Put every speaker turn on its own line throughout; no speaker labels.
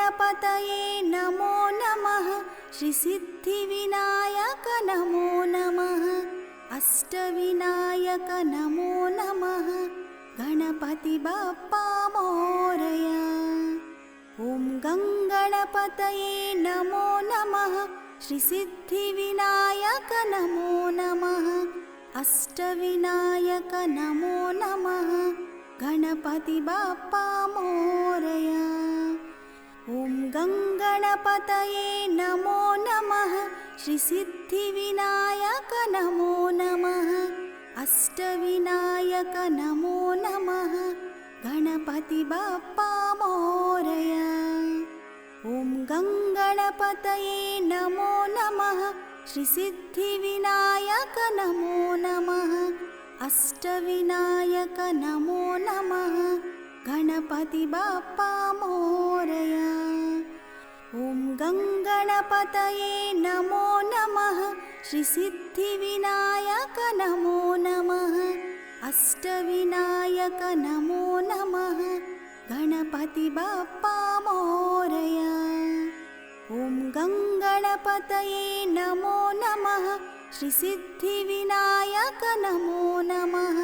गणपतये नमो नमः श्रीसिद्धिविनायक नमो नमः अष्टविनायक नमो नमः गणपति बाप्पा मोरया। ॐ गणपतये नमो नमः श्रीसिद्धिविनायक नमो नमः अष्टविनायक नमो नमः गणपति बाप्पा मोरया। ॐ गणपतये नमो नमः श्रीसिद्धिविनायक नमो नमः अष्टविनायक नमो नमः गणपति बाप्पा मोरया। ॐ गणपतये नमो नमः श्रीसिद्धिविनायक नमो नमः अष्टविनायक नमो नमः गणपति बाप्पा मोरया। ॐ गणपतये नमो नमः श्रीसिद्धिविनायक नमो नमः अष्टविनायक नमो नमः गणपति बाप्पा मोरया। ॐ गणपतये नमो नमः श्रीसिद्धिविनायक नमो नमः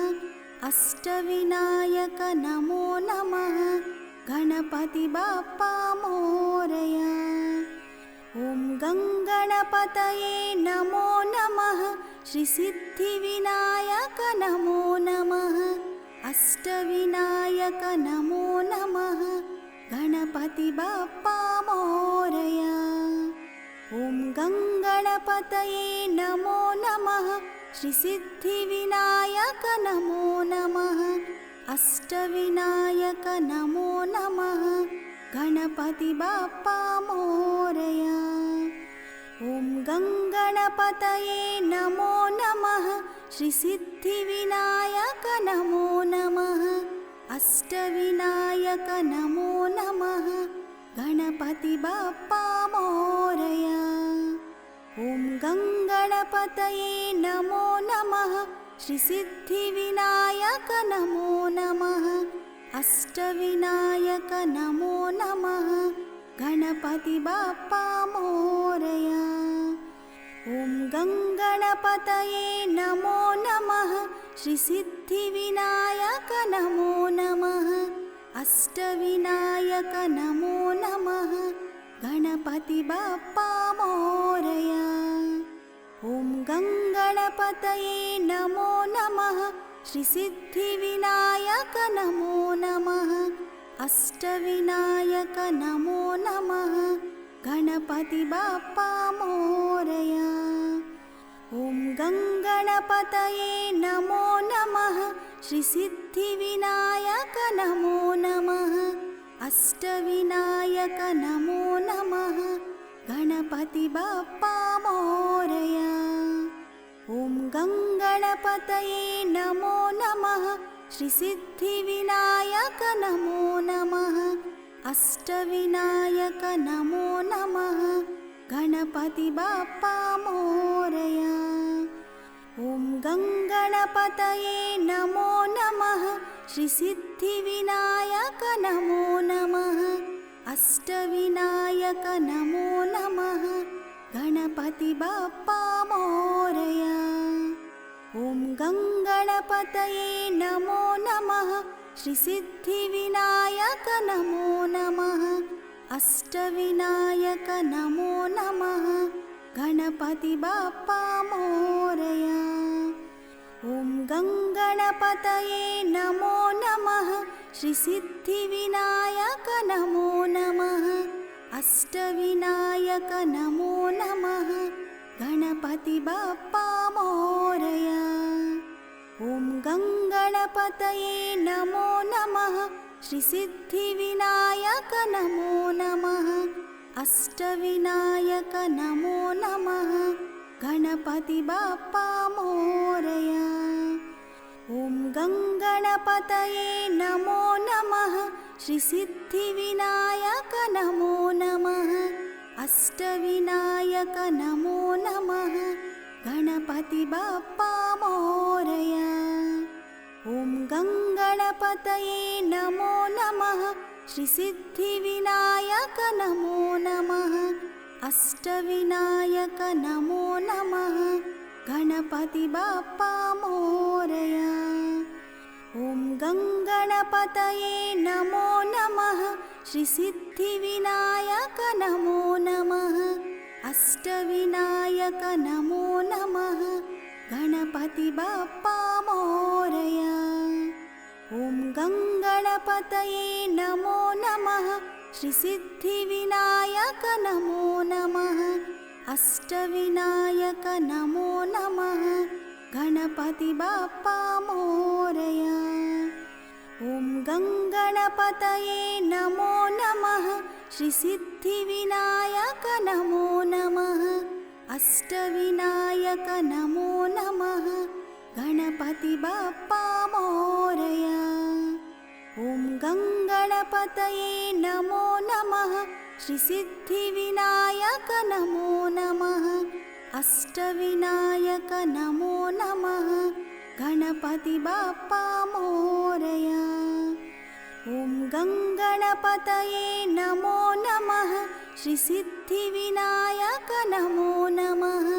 अष्टविनायक नमो नमः गणपति बाप्पा मोरया। ॐ गणपतये नमो नमः श्रीसिद्धिविनायक नमो नमः अष्टविनायक नमो नमः गणपति बाप्पा मोरया। ॐ गणपतये नमो नमः श्रीसिद्धिविनायक नमो नमः अष्टविनायक नमो नमः गणपति बाप्पा मोरया। ॐ गणपतये नमो नमः श्रीसिद्धिविनायक नमो नमः अष्टविनायक नमो नमः गणपति बाप्पा मोरया। ॐ गणपतये नमो नमः श्रीसिद्धिविनायक नमो नमः अष्टविनायक नमो नमः गणपति बाप्पा मोरया। ॐ गणपतये नमो नमः श्रीसिद्धिविनायक नमो नमः अष्टविनायक नमो नमः गणपति बाप्पा मोरया। ॐ गणपतये नमो नमः श्रीसिद्धिविनायक नमो नमः अष्टविनायक नमो नमः गणपति बाप्पा मोरया। ॐ गणपतये नमो नमः श्रीसिद्धिविनायक नमो नमः अष्टविनायक नमो नमः गणपति बाप्पा मोरया। ॐ गणपतये नमो नमः श्रीसिद्धिविनायक नमो नमः अष्टविनायक नमो नमः गणपति बाप्पा मोरया। ॐ गणपतये नमो नमः श्रीसिद्धिविनायक नमो नमः अष्टविनायक नमो नमः गणपति बाप्पा मोरया। ॐ गणपतये नमो नमः श्रीसिद्धिविनायक नमो नमः अष्टविनायक नमो नमः गणपति बाप्पा मोरया। ॐ गणपतये नमो नमः श्रीसिद्धिविनायक नमो नमः अष्टविनायक नमो नमः गणपति बाप्पा मोरया। ॐ गणपतये नमो नमः श्रीसिद्धिविनायक नमो नमः अष्टविनायक नमो नमः गणपति बाप्पा मोरया। ॐ गणपतये नमो नमः श्रीसिद्धिविनायक नमो नमः अष्टविनायक नमो नमः गणपति बाप्पा मोरया। ॐ गणपतये नमो नमः श्रीसिद्धिविनायक नमो नमः अष्टविनायक नमो नमः गणपति बाप्पा मोरया। ॐ गङ्गणपतये नमो नमः श्रीसिद्धिविनायक नमो नमः अष्टविनायक नमो नमः गणपति बाप्पा मोरया। ॐ गङ्गणपतये नमो नमः श्रीसिद्धिविनायक नमो नमः अष्टविनायक नमो नमः गणपति बाप्पा मोरया। ॐ गङ्गणपतये नमो नमः श्रीसिद्धिविनायक नमो नमः अष्टविनायक नमो नमः गणपति बाप्पा मोरया। ॐ गङ्गणपतये नमो नमः श्रीसिद्धिविनायक नमो नमः अष्टविनायक नमो नमः गणपति बाप्पा मोरया। ॐ गङ्गणपतये नमो नमः श्रीसिद्धिविनायक नमो नमः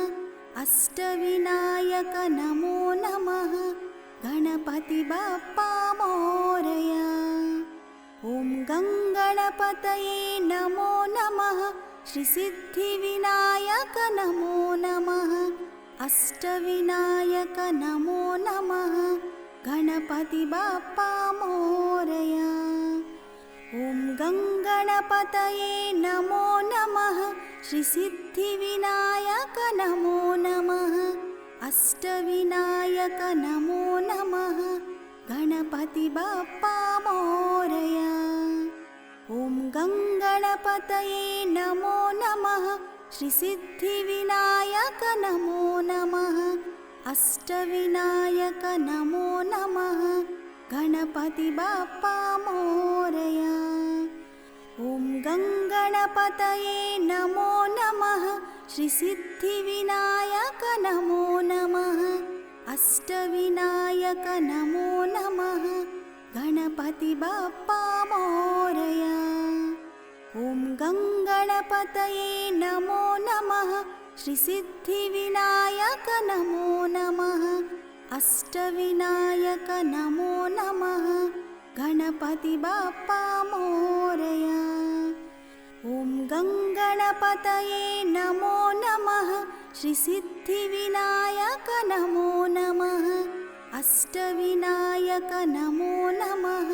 अष्टविनायक नमो नमः गणपति बाप्पा मोरया। ॐ गङ्गणपतये नमो नमः श्रीसिद्धिविनायक नमो नमः अष्टविनायक नमो नमः गणपति बाप्पा मोरया। ॐ गङ्गणपतये नमो नमः श्रीसिद्धिविनायक नमो नमः अष्टविनायक नमो नमः गणपति बाप्पा मोरया। ॐ गङ्गणपतये नमो नमः श्रीसिद्धिविनायक नमो नमः अष्टविनायक नमो नमः गणपति बाप्पा मोरया। ॐ गङ्गणपतये नमो नमः श्रीसिद्धिविनायक नमो नमः अष्टविनायक नमो नमः गणपति बाप्पा मोरया। ॐ गङ्गणपतये नमो नमः श्रीसिद्धिविनायक नमो नमः अष्टविनायक नमो नमः गणपति बाप्पा मोरया। ॐ गङ्गणपतये नमो नमः श्रीसिद्धिविनायक नमो नमः अष्टविनायक नमो नमः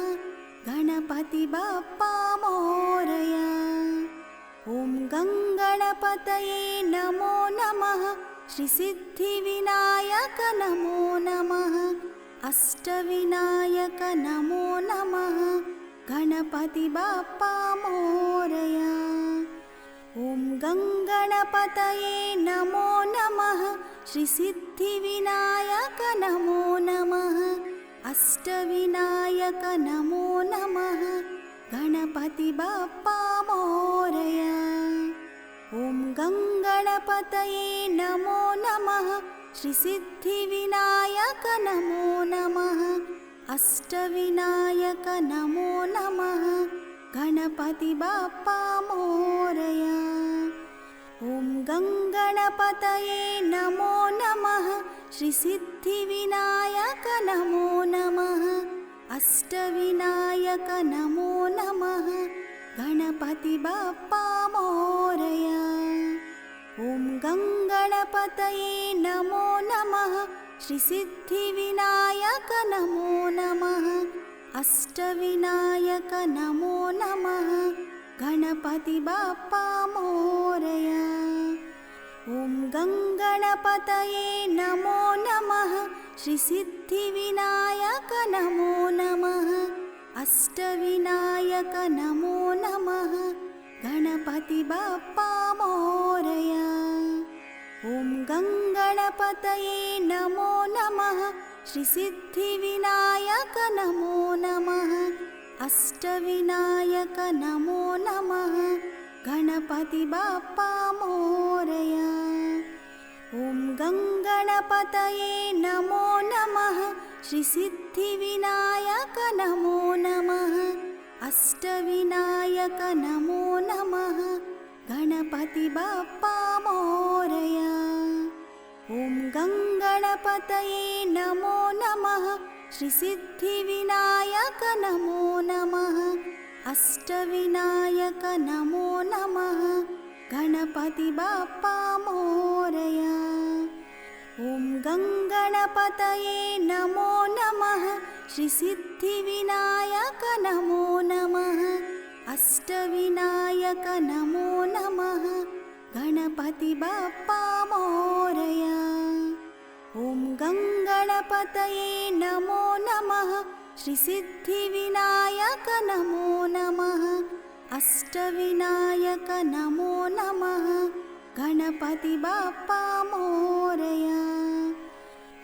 गणपति बाप्पा मोरया। ॐ गङ्गणपतये नमो नमः श्रीसिद्धिविनायक नमो नमः अष्टविनायक नमो नमः गणपति बाप्पा मोरया। ॐ गङ्गणपतये नमो नमः श्रीसिद्धिविनायक नमो नमः अष्टविनायक नमो नमः गणपति बाप्पा मोरया। ॐ गङ्गणपतये नमो नमः श्रीसिद्धिविनायक नमो नमः अष्टविनायक नमो नमः गणपति बाप्पा मोरया। ॐ गङ्गणपतये नमो नमः श्रीसिद्धिविनायक नमो नमः अष्टविनायक नमो नमः गणपति बाप्पा मोरया। ॐ गङ्गणपतये नमो नमः श्रीसिद्धिविनायक नमो नमः अष्टविनायक नमो नमः गणपति बाप्पा मोरया। ॐ गङ्गणपतये नमो नमः श्रीसिद्धिविनायक नमो नमः अष्टविनायक नमो नमः गणपति बाप्पा मोरया। ॐ गङ्गणपतये नमो नमः श्रीसिद्धिविनायक नमो नमः अष्टविनायक नमो नमः गणपति बाप्पा मोरया। ॐ गङ्गणपतये नमो नमः श्रीसिद्धिविनायक नमो नमः अष्टविनायक नमो नमः गणपति बाप्पा मोरया। ॐ गङ्गणपतये नमो नमः श्रीसिद्धिविनायक नमो नमः अष्टविनायक नमो नमः गणपति बाप्पा मोरया। ॐ गङ्गणपतये नमो नमः श्रीसिद्धिविनायक नमो नमः अष्टविनायक नमो नमः गणपति बाप्पा मोरया। ॐ गङ्गणपतये नमो नमः श्रीसिद्धिविनायक नमो नमः अष्टविनायक नमो नमः गणपति बाप्पा मोरया।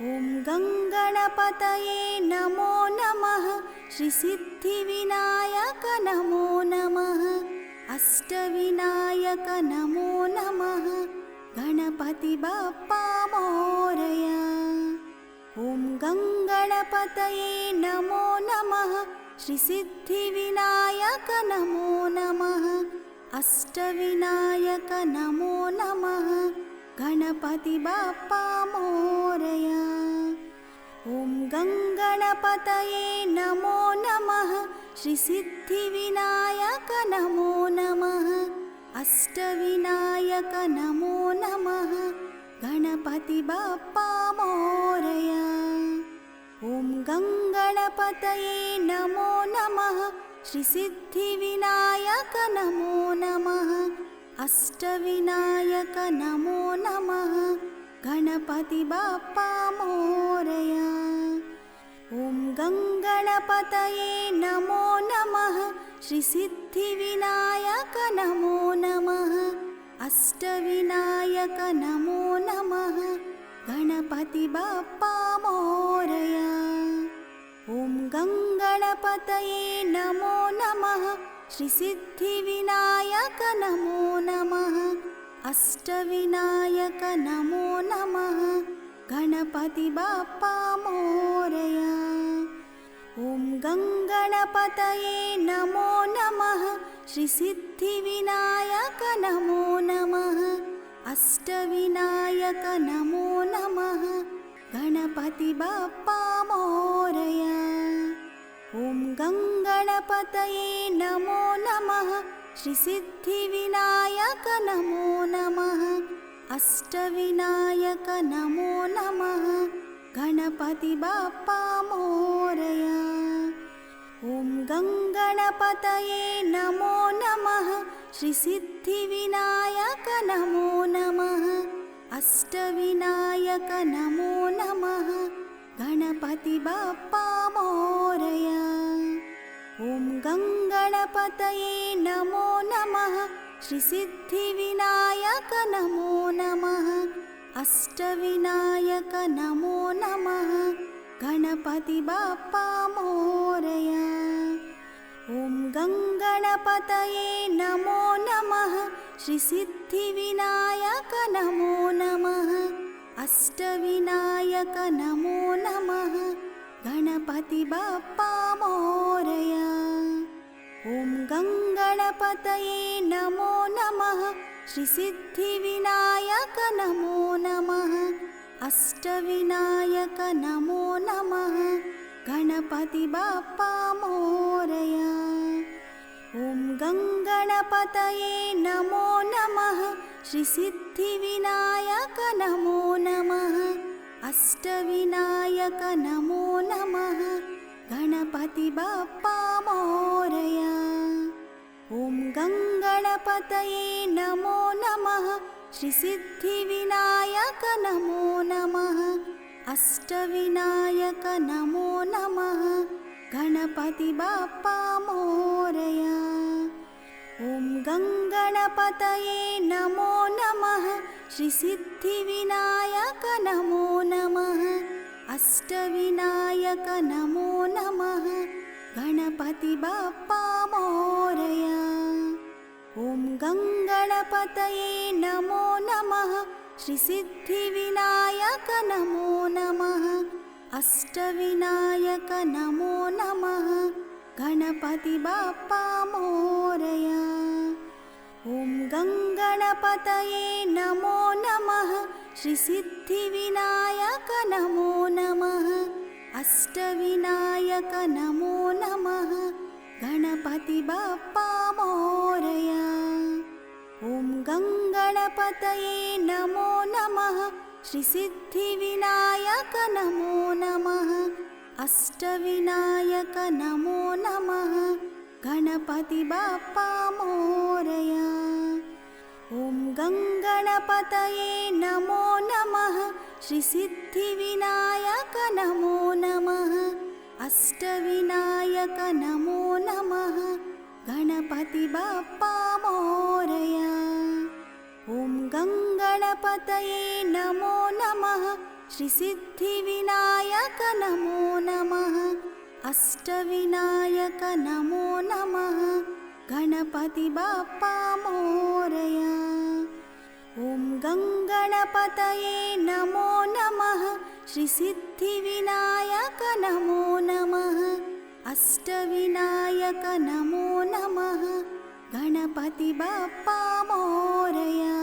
ॐ गङ्गणपतये नमो नमः श्रीसिद्धिविनायक नमो नमः अष्टविनायक नमो नमः गणपति बाप्पा मोरया। ॐ गङ्गणपतये नमो नमः श्रीसिद्धिविनायक नमो नमः अष्टविनायक नमो नमः गणपति बाप्पा मोरया। ॐ गङ्गणपतये नमो नमः श्रीसिद्धिविनायक नमो नमः अष्टविनायक नमो नमः गणपति बाप्पा मोरया। ॐ गङ्गणपतये नमो नमः श्रीसिद्धिविनायक नमो नमः अष्टविनायक नमो नमः गणपति बाप्पा मोरया। ॐ गङ्गणपतये नमो नमः श्रीसिद्धिविनायक नमो नमः अष्टविनायक नमो नमः गणपति बाप्पा मोरया। ॐ गङ्गणपतये नमो नमः श्रीसिद्धिविनायक नमो नमः अष्टविनायक नमो नमः गणपति बाप्पा मोरया। ॐ गङ्गणपतये नमो नमः श्रीसिद्धिविनायक नमो नमः अष्टविनायक नमो नमः गणपति बाप्पा मोरया। ॐ गङ्गणपतये नमो नमः श्रीसिद्धिविनायक नमो नमः अष्टविनायक नमो नमः गणपति बाप्पा मोरया। ॐ गङ्गणपतये नमो नमः श्रीसिद्धिविनायक नमो नमः अष्टविनायक नमो नमः गणपति बाप्पा मोरया। ॐ गङ्गणपतये नमो नमः श्रीसिद्धिविनायक नमो नमः अष्टविनायक नमो नमः गणपति बाप्पा मोरया। ॐ गङ्गणपतये नमो नमः श्रीसिद्धिविनायक नमो नमः अष्टविनायक नमो नमः गणपति बाप्पा मोरया। ॐ गङ्गणपतये नमो नमः श्रीसिद्धिविनायक नमो नमः अष्टविनायक नमो नमः गणपति बाप्पा मोरया। ॐ गङ्गणपतये नमो नमः श्रीसिद्धिविनायक नमो नमः अष्टविनायक नमो नमः गणपति बाप्पा मोरया। ॐ गङ्गणपतये नमो नमः श्रीसिद्धिविनायक नमो नमः अष्टविनायक नमो नमः गणपति बाप्पा मोरया। ॐ गङ्गणपतये नमो नमः श्रीसिद्धिविनायक नमो नमः अष्टविनायक नमो नमः गणपति बाप्पा मोरया। ॐ गङ्गणपतये नमो नमः श्रीसिद्धिविनायक नमो नमः अष्टविनायक नमो नमः गणपति बाप्पा मोरया। ॐ गङ्गणपतये नमो नमः। श्रीसिद्धिविनायक नमो नमः। अष्टविनायक नमो नमः। गणपति बाप्पा मोरया। ॐ गङ्गणपतये नमो नमः। श्रीसिद्धिविनायक नमो नमः। अष्टविनायक नमो नमः। गणपति बाप्पा मोरया। ॐ गङ्गणपतये नमो नमः। श्रीसिद्धिविनायक नमो नमः। अष्टविनायक नमो नमः। गणपति बाप्पा मोरया। ॐ गङ्गणपतये नमो नमः। श्रीसिद्धिविनायक नमो नमः। अष्टविनायक नमो नमः। गणपति बाप्पा मोरया। ॐ गङ्गणपतये नमो नमः। श्रीसिद्धिविनायक नमो नमः। अष्टविनायक नमो नमः। गणपति बाप्पा मोरया।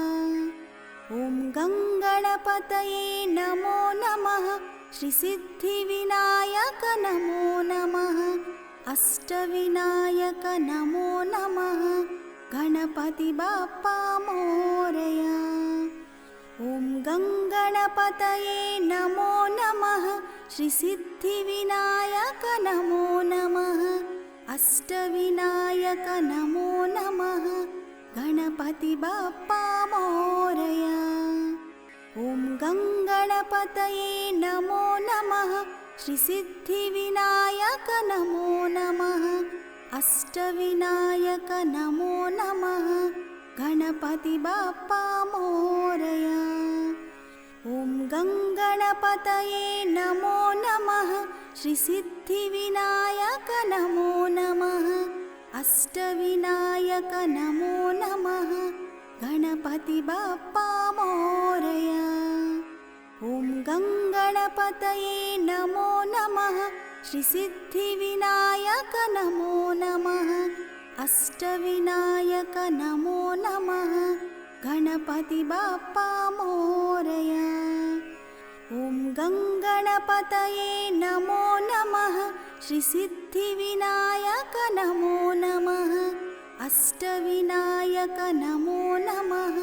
ॐ गङ्गणपतये नमो नमः। श्रीसिद्धिविनायक नमो नमः। अष्टविनायक नमो नमः। गणपति बाप्पा मोरया। ॐ गङ्गणपतये नमो नमः। श्रीसिद्धिविनायक नमो नमः। अष्टविनायक नमो नमः। गणपति बाप्पा मोरया। ॐ गङ्गणपतये नमो नमः। श्रीसिद्धिविनायक नमो नमः। अष्टविनायक नमो नमः। गणपति बाप्पा मोरया। ॐ गङ्गणपतये नमो नमः। श्रीसिद्धिविनायक नमो नमः। अष्टविनायक नमो नमः। गणपति बाप्पा मोरया। ॐ गङ्गणपतये नमो नमः। श्रीसिद्धिविनायक नमो नमः। अष्टविनायक नमो नमः। गणपति बाप्पा मोरया। ॐ गङ्गणपतये नमो नमः। श्रीसिद्धिविनायक नमो नमः। अष्टविनायक नमो नमः।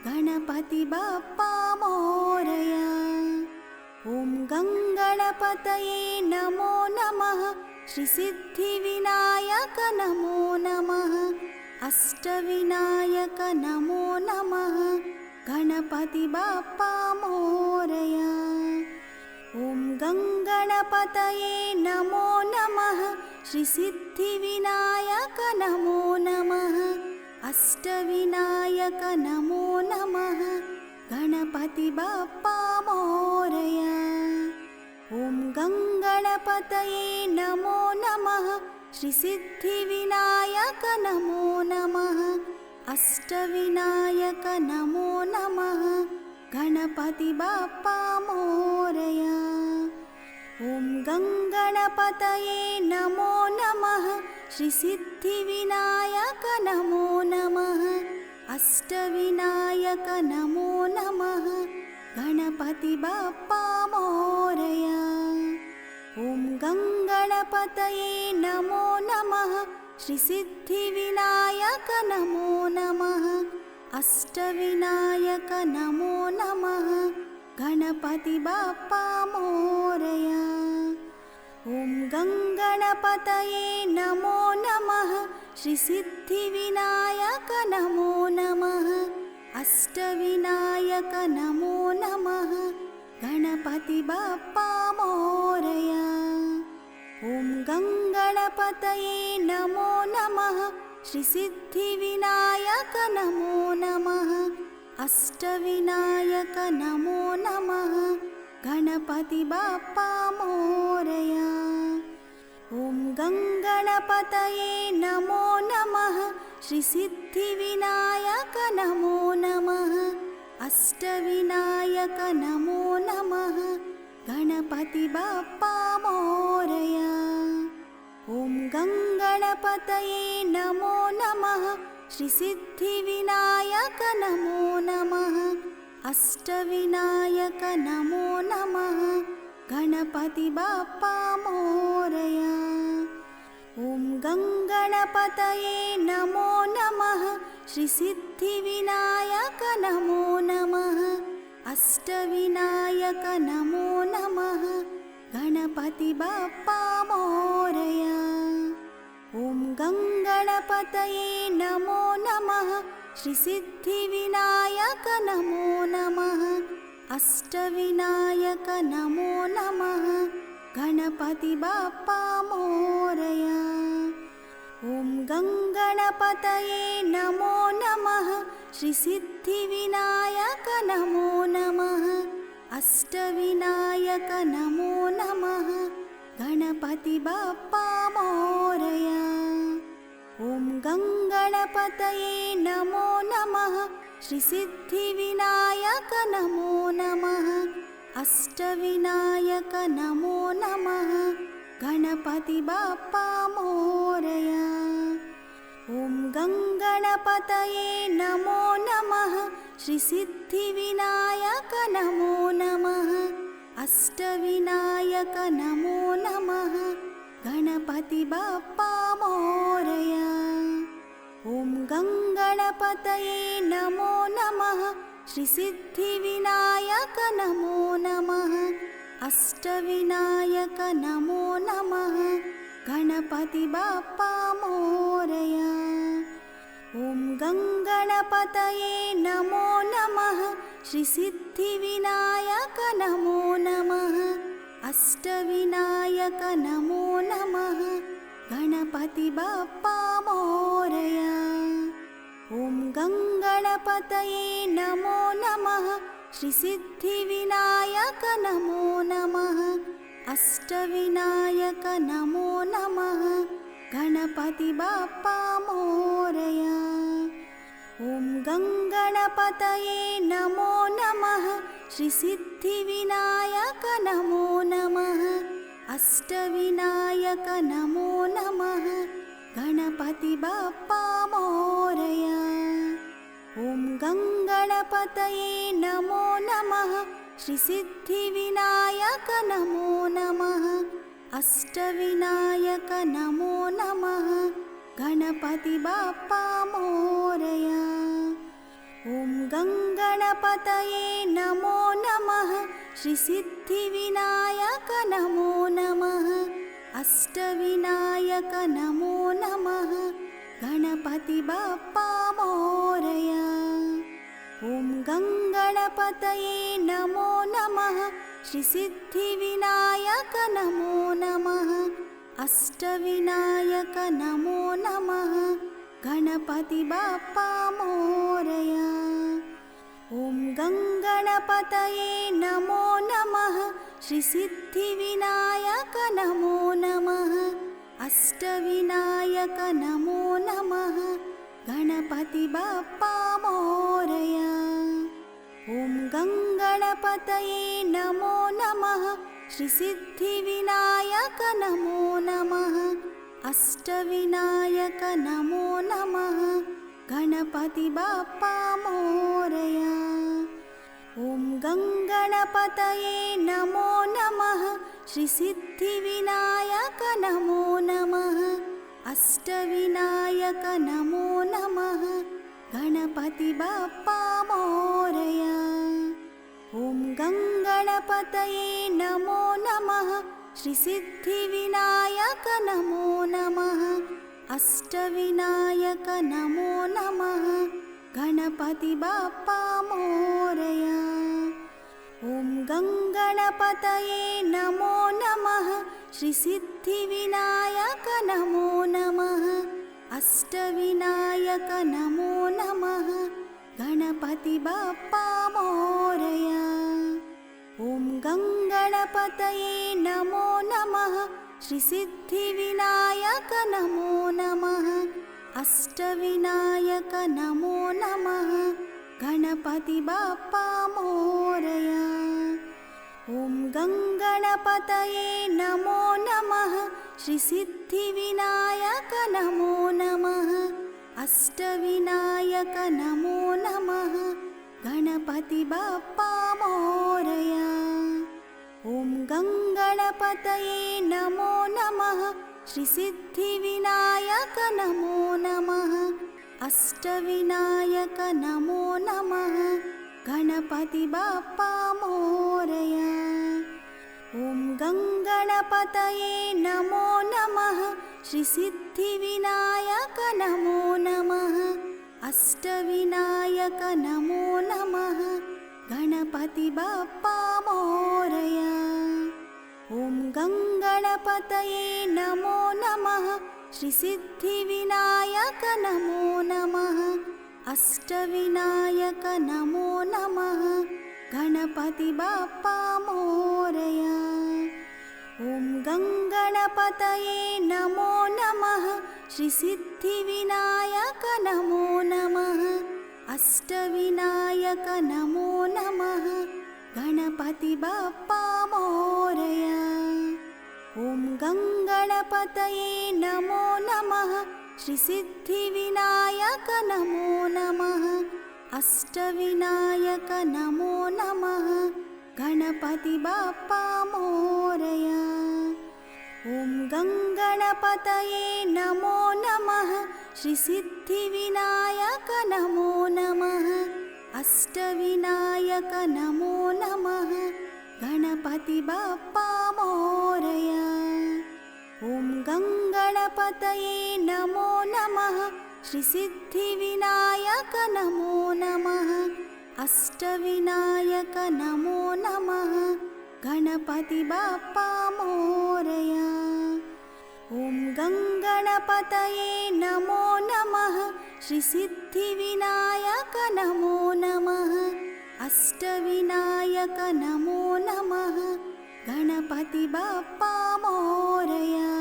गणपति बाप्पा मोरया। ॐ गङ्गणपतये नमो नमः। श्रीसिद्धिविनायक नमो नमः। अष्टविनायक नमो नमः। गणपति बाप्पा मोरया। ॐ गङ्गणपतये नमो नमः। श्रीसिद्धिविनायक नमो नमः। अष्टविनायक नमो नमः। गणपति बाप्पा मोरया। ॐ गङ्गणपतये नमो नमः। श्रीसिद्धिविनायक नमो नमः। अष्टविनायक नमो नमः। गणपति बाप्पा मोरया। ॐ गङ्गणपतये नमो नमः। श्रीसिद्धिविनायक नमो नमः। अष्टविनायक नमो नमः। गणपति बाप्पा मोरया। ॐ गङ्गणपतये नमो नमः। श्रीसिद्धिविनायक नमो नमः। अष्टविनायक नमो नमः। गणपति बाप्पा मोरया। ॐ गङ्गणपतये नमो नमः। श्रीसिद्धिविनायक नमो नमः। अष्टविनायक नमो नमः। गणपति बाप्पा मोरया। ॐ गङ्गणपतये नमो नमः। श्रीसिद्धिविनायक नमो नमः। अष्टविनायक नमो नमः। गणपति बाप्पा मोरया। ॐ गङ्गणपतये नमो नमः। श्रीसिद्धिविनायक नमो नमः। अष्टविनायक नमो नमः। गणपति बाप्पा मोरया। ॐ गङ्गणपतये नमो नमः श्रीसिद्धिविनायक नमो नमः अष्टविनायक नमो नमः गणपति बाप्पा मोरया। ॐ गङ्गणपतये नमो नमः श्रीसिद्धिविनायक नमो नमः अष्टविनायक नमो नमः गणपति बाप्पा मोरया। ॐ गङ्गणपतये नमो नमः श्रीसिद्धिविनायक नमो नमः अष्टविनायक नमो नमः गणपति बाप्पा मोरया। ॐ गङ्गणपतये नमो नमः श्रीसिद्धिविनायक नमो नमः अष्टविनायक नमो नमः गणपति बाप्पा मोरया। ॐ गङ्गणपतये नमो नमः श्रीसिद्धिविनायक नमो नमः अष्टविनायक नमो नमः गणपति बाप्पा मोरया। ॐ गङ्गणपतये नमो नमः श्रीसिद्धिविनायक नमो नमः अष्टविनायक नमो नमः गणपति बाप्पा मोरया। ॐ गङ्गणपतये नमो नमः श्रीसिद्धिविनायक नमो नमः अष्टविनायक नमो नमः गणपति बाप्पा मोरया। ॐ गङ्गणपतये नमो नमः श्रीसिद्धिविनायक नमो नमः अष्टविनायक नमो नमः गणपति बाप्पा मोरया। ॐ गङ्गणपतये नमो नमः श्रीसिद्धिविनायक नमो नमः अष्टविनायक नमो नमः गणपति बाप्पा मोरया। ॐ गङ्गणपतये नमो नमः श्रीसिद्धिविनायक नमो नमः अष्टविनायक नमो नमः गणपति बाप्पा मोरया। ॐ गङ्गणपतये नमो नमः श्रीसिद्धिविनायक नमो नमः अष्टविनायक नमो नमः गणपति बाप्पा मोरया। ॐ गङ्गणपतये नमो नमः श्रीसिद्धिविनायक नमो नमः अष्टविनायक नमो नमः गणपति बाप्पा मोरया। ॐ गङ्गणपतये नमो नमः श्रीसिद्धिविनायक नमो नमः अष्टविनायक नमो नमः गणपति बाप्पा मोरया। ॐ गङ्गणपतये नमो नमः श्रीसिद्धिविनायक नमो नमः अष्टविनायक नमो नमः गणपति बाप्पा मोरया। ॐ गङ्गणपतये नमो नमः श्रीसिद्धिविनायक नमो नमः अष्टविनायक नमो नमः गणपति बाप्पा मोरया। ॐ गङ्गणपतये नमो नमः श्रीसिद्धिविनायक नमो नमः अष्टविनायक नमो नमः गणपति बाप्पा मोरया। ॐ गङ्गणपतये नमो नमः श्रीसिद्धिविनायक नमो नमः अष्टविनायक नमो नमः गणपति बाप्पा मोरया। ॐ गङ्गणपतये नमो नमः श्रीसिद्धिविनायक नमो नमः अष्टविनायक नमो नमः गणपति बाप्पा मोरया। ॐ गङ्गणपतये नमो नमः श्रीसिद्धिविनायक नमो नमः अष्टविनायक नमो नमः गणपति बाप्पा मोरया। ॐ गङ्गणपतये नमो नमः श्रीसिद्धिविनायक नमो नमः अष्टविनायक नमो नमः गणपति बाप्पा मोरया। ॐ गङ्गणपतये नमो नमः श्रीसिद्धिविनायक नमो नमः अष्टविनायक नमो नमः गणपति बाप्पा मोरया। ॐ गङ्गणपतये नमो नमः श्रीसिद्धिविनायक नमो नमः अष्टविनायक नमो नमः गणपति बाप्पा मोरया। ॐ गङ्गणपतये नमो नमः श्रीसिद्धिविनायक नमो नमः अष्टविनायक नमो नमः गणपति बाप्पा मोरया। ॐ गङ्गणपतये नमो नमः श्रीसिद्धिविनायक नमो नमः अष्टविनायक नमो नमः गणपति बाप्पा मोरया। ॐ गङ्गणपतये नमो नमः श्रीसिद्धिविनायक नमो नमः अष्टविनायक नमो नमः गणपति बाप्पा मोरया। ॐ गङ्गणपतये नमो नमः श्रीसिद्धिविनायक नमो नमः अष्टविनायक नमो नमः गणपति बाप्पा मोरया। ॐ गङ्गणपतये नमो नमः श्रीसिद्धिविनायक नमो नमः अष्टविनायक नमो नमः गणपति बाप्पा मोरया। ॐ गङ्गणपतये नमो नमः श्रीसिद्धिविनायक नमो नमः अष्टविनायक नमो नमः गणपति बाप्पा मोरया।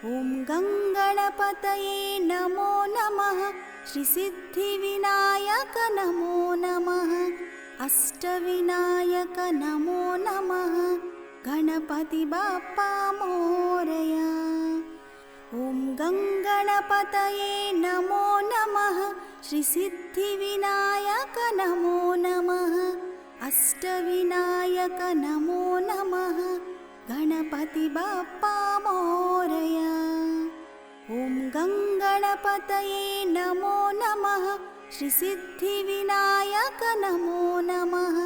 ॐ गङ्गणपतये नमो नमः श्रीसिद्धिविनायक नमो नमः अष्टविनायक नमो नमः गणपति बाप्पा मोरया। ॐ गङ्गणपतये नमो नमः श्रीसिद्धिविनायक नमो नमः अष्टविनायक नमो नमः गणपति बाप्पा मोरया। ॐ गङ्गणपतये नमो नमः श्रीसिद्धिविनायक नमो नमः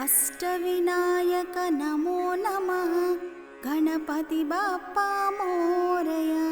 अष्टविनायक नमो नमः गणपति बाप्पा मोरया।